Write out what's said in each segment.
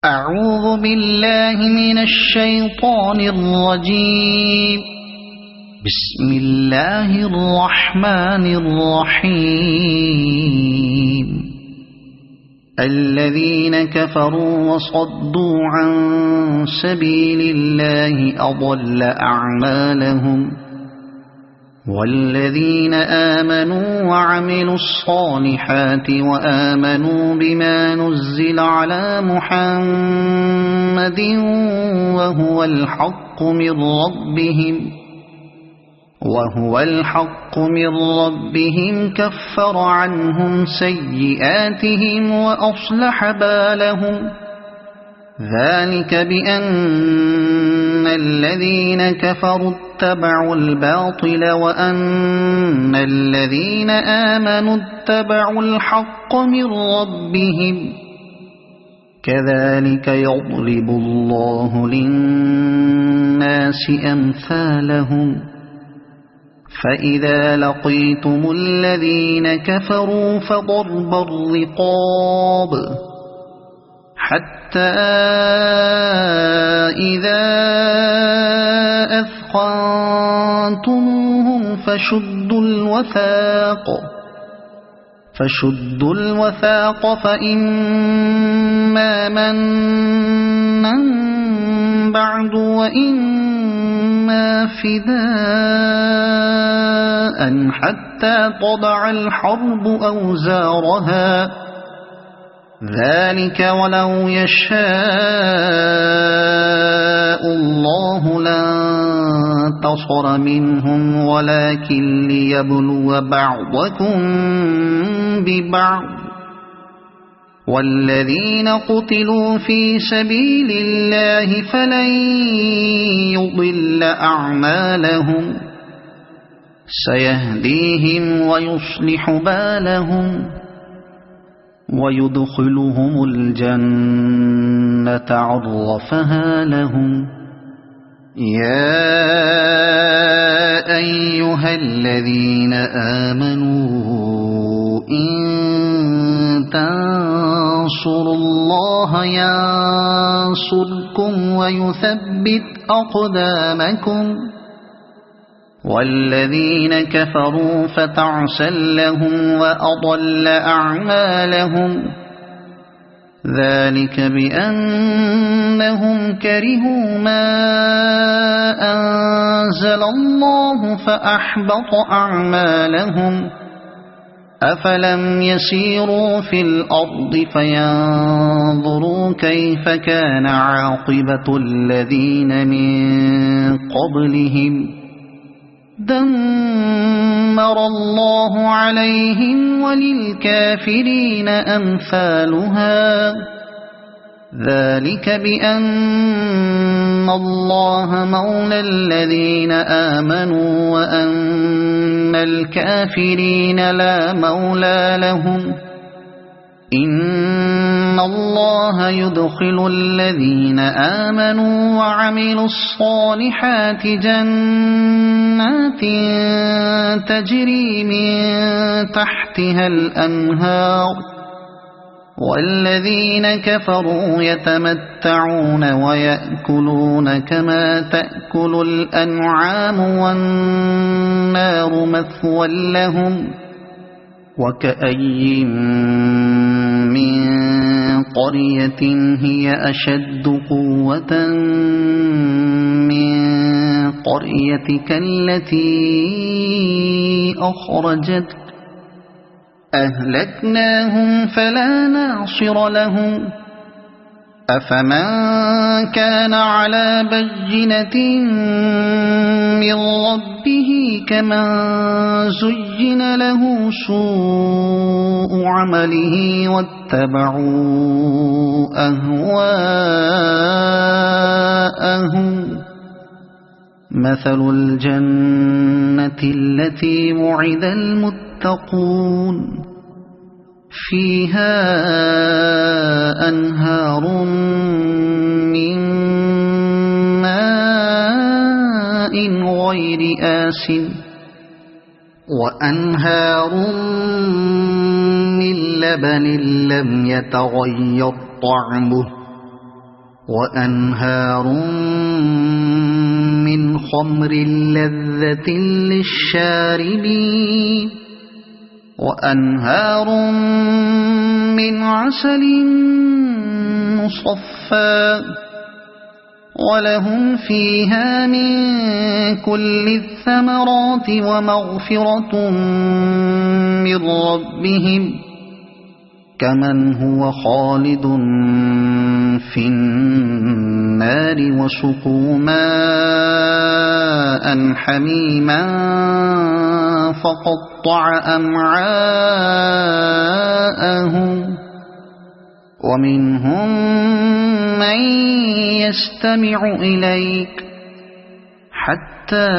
أعوذ بالله من الشيطان الرجيم. بسم الله الرحمن الرحيم. الذين كفروا وصدوا عن سبيل الله أضل أعمالهم، والذين آمنوا وعملوا الصالحات وآمنوا بما نزل على محمد وهو الحق من ربهم كفر عنهم سيئاتهم وأصلح بالهم. ذلك بأن الذين كفروا اتبعوا الباطل وأن الذين آمنوا اتبعوا الحق من ربهم. كذلك يضرب الله للناس أمثالهم. فإذا لقيتم الذين كفروا فضرب الرقاب حتى إذا أثخنتموهم فشدوا الوثاق فإما منا بعد وإما فداء حتى تضع الحرب أوزارها. ذلك ولو يشاء الله لانتصر منهم ولكن ليبلو بعضكم ببعض. والذين قتلوا في سبيل الله فلن يضل أعمالهم، سيهديهم ويصلح بالهم ويدخلهم الجنة عرفها لهم. يا أيها الذين آمنوا إن تنصروا الله ينصركم ويثبت أقدامكم. والذين كفروا فتعسا لهم وأضل أعمالهم. ذلك بأنهم كرهوا ما أنزل الله فأحبط أعمالهم. أفلم يسيروا في الأرض فينظروا كيف كان عاقبة الذين من قبلهم. دمر الله عليهم وللكافرين أمثالها. ذلك بأن الله مولى الذين آمنوا وأن الكافرين لا مولى لهم. إن الله يدخل الذين آمنوا وعملوا الصالحات جنات تجري من تحتها الأنهار. والذين كفروا يتمتعون ويأكلون كما تأكل الأنعام والنار مثوى لهم. وكأي من قرية هي أشد قوة من قريتك التي أخرجتك أهلكناهم فلا ناصر لهم. أفمن كان على بينة من ربه كمن زين له سوء عمله واتبعوا أهواءهم. مثل الجنة التي وعد المتقون فيها أنهار من ماء غير آسن وأنهار من لبن لم يتغير طعمه وأنهار من خمر لذة للشاربين وأنهار من عسل مصفى ولهم فيها من كل الثمرات ومغفرة من ربهم كمن هو خالد في النار وسقوا ماء حميما فقطع أمعاءهم ومنهم من يستمع إليك حتى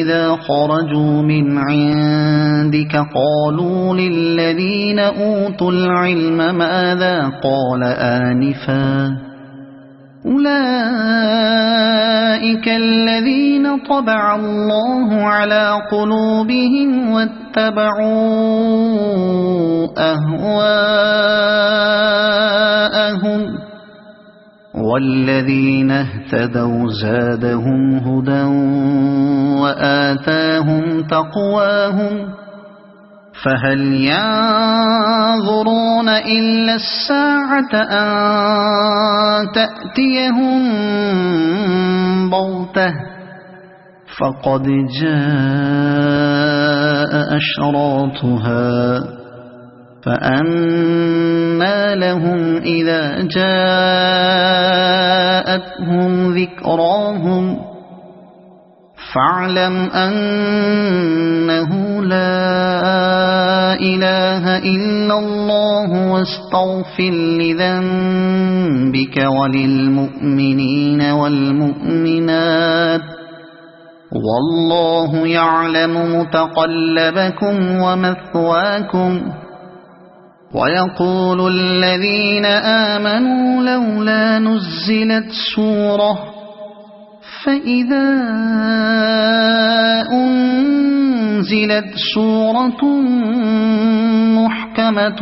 إذا خرجوا من عندك قالوا للذين أوتوا العلم ماذا قال آنفا أولئك الذين طبع الله على قلوبهم واتبعوا أهواءهم والذين اهتدوا زادهم هدى وآتاهم تقواهم فهل ينظرون إلا الساعة أن تأتيهم بغتة فقد جاء أشراطها فأنى لهم إذا جاءتهم ذكراهم فاعلم أنه لا إله إلا الله واستغفر لذنبك وللمؤمنين والمؤمنات والله يعلم متقلبكم ومثواكم ويقول الذين آمنوا لولا نزلت سورة فإذا أنزلت سورة محكمة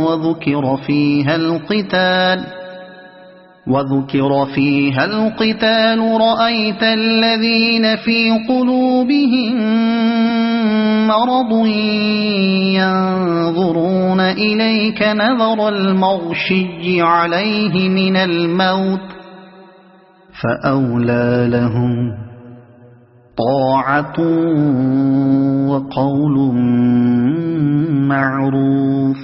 وذكر فيها القتال رأيت الذين في قلوبهم مرض ينظرون إليك نظر المغشي عليه من الموت فأولى لهم طاعة وقول معروف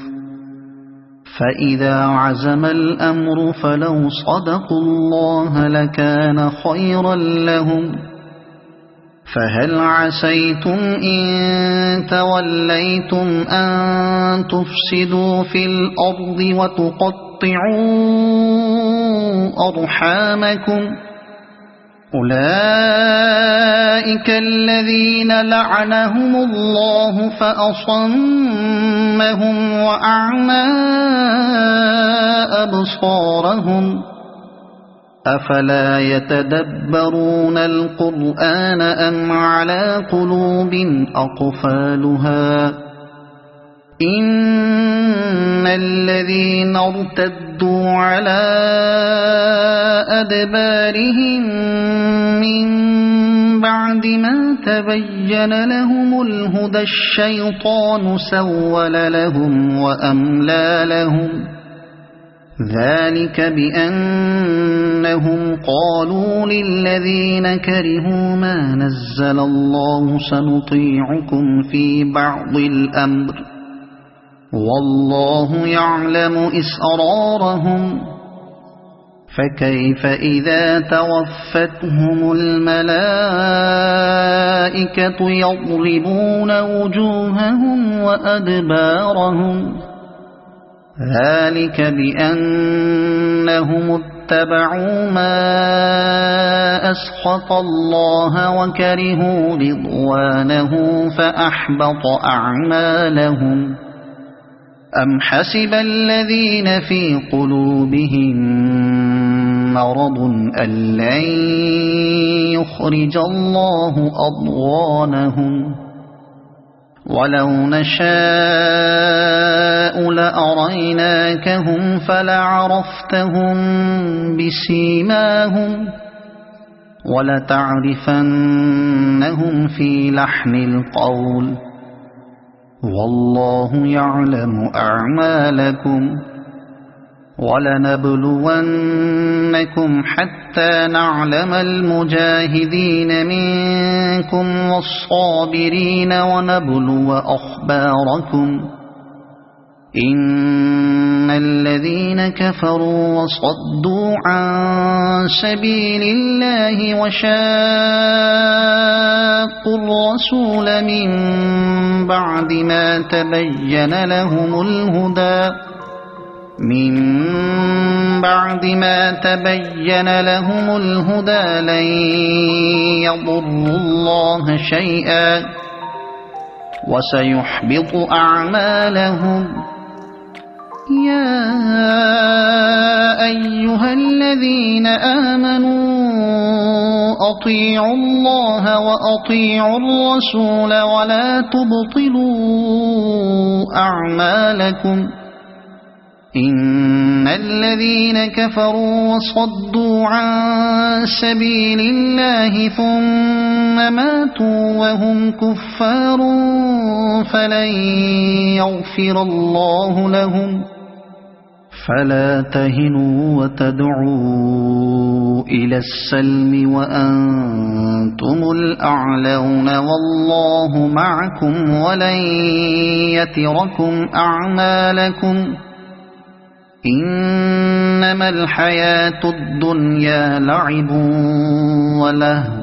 فإذا عزم الأمر فلو صدقوا الله لكان خيرا لهم فهل عسيتم إن توليتم أن تفسدوا في الأرض وتقطعوا أرحامكم أولئك الذين لعنهم الله فأصمهم وأعمى أبصارهم أفلا يتدبرون القرآن أم على قلوب أقفالها إن الذين ارتدوا على أدبارهم من بعد ما تبين لهم الهدى الشيطان سول لهم وأملى لهم ذلك بأنهم قالوا للذين كرهوا ما نزل الله سنطيعكم في بعض الأمر والله يعلم إسرارهم فكيف إذا توفتهم الملائكة يضربون وجوههم وأدبارهم ذلك بأنهم اتبعوا ما أسخط الله وكرهوا رضوانه فأحبط أعمالهم أم حسب الذين في قلوبهم مرض أن لن يخرج الله أضغانهم ولو نشاء لأريناكهم فلعرفتهم بسيماهم ولتعرفنهم في لحن القول والله يعلم أعمالكم ولنبلونكم حتى نعلم المجاهدين منكم والصابرين ونبلو أخباركم إن الذين كفروا وصدوا عن سبيل الله وشاقوا الرسول من بعد ما تبين لهم الهدى لن يضروا الله شيئا وسيحبط أعمالهم يا أيها الذين آمنوا أطيعوا الله وأطيعوا الرسول ولا تبطلوا أعمالكم إن الذين كفروا وصدوا عن سبيل الله ثم ماتوا وهم كفار فلن يغفر الله لهم فلا تهنوا وتدعوا إلى السلم وأنتم الأعلون والله معكم ولن يتركم أعمالكم إنما الحياة الدنيا لعب ولهو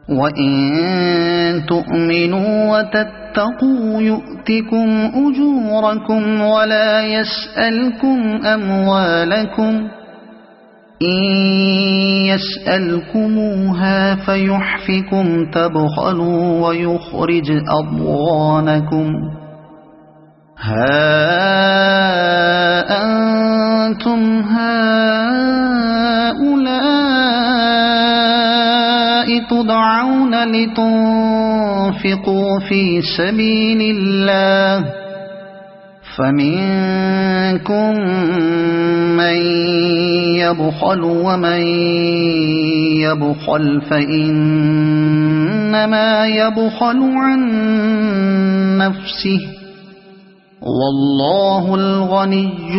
وإن تؤمنوا وتتقوا يؤتكم أجوركم ولا يسألكم أموالكم إن يسألكموها فيحفكم تبخلوا ويخرج أضغانكم ها أنتم هؤلاء تدعون لتنفقوا في سبيل الله فمنكم من يبخل ومن يبخل فإنما يبخل عن نفسه والله الغني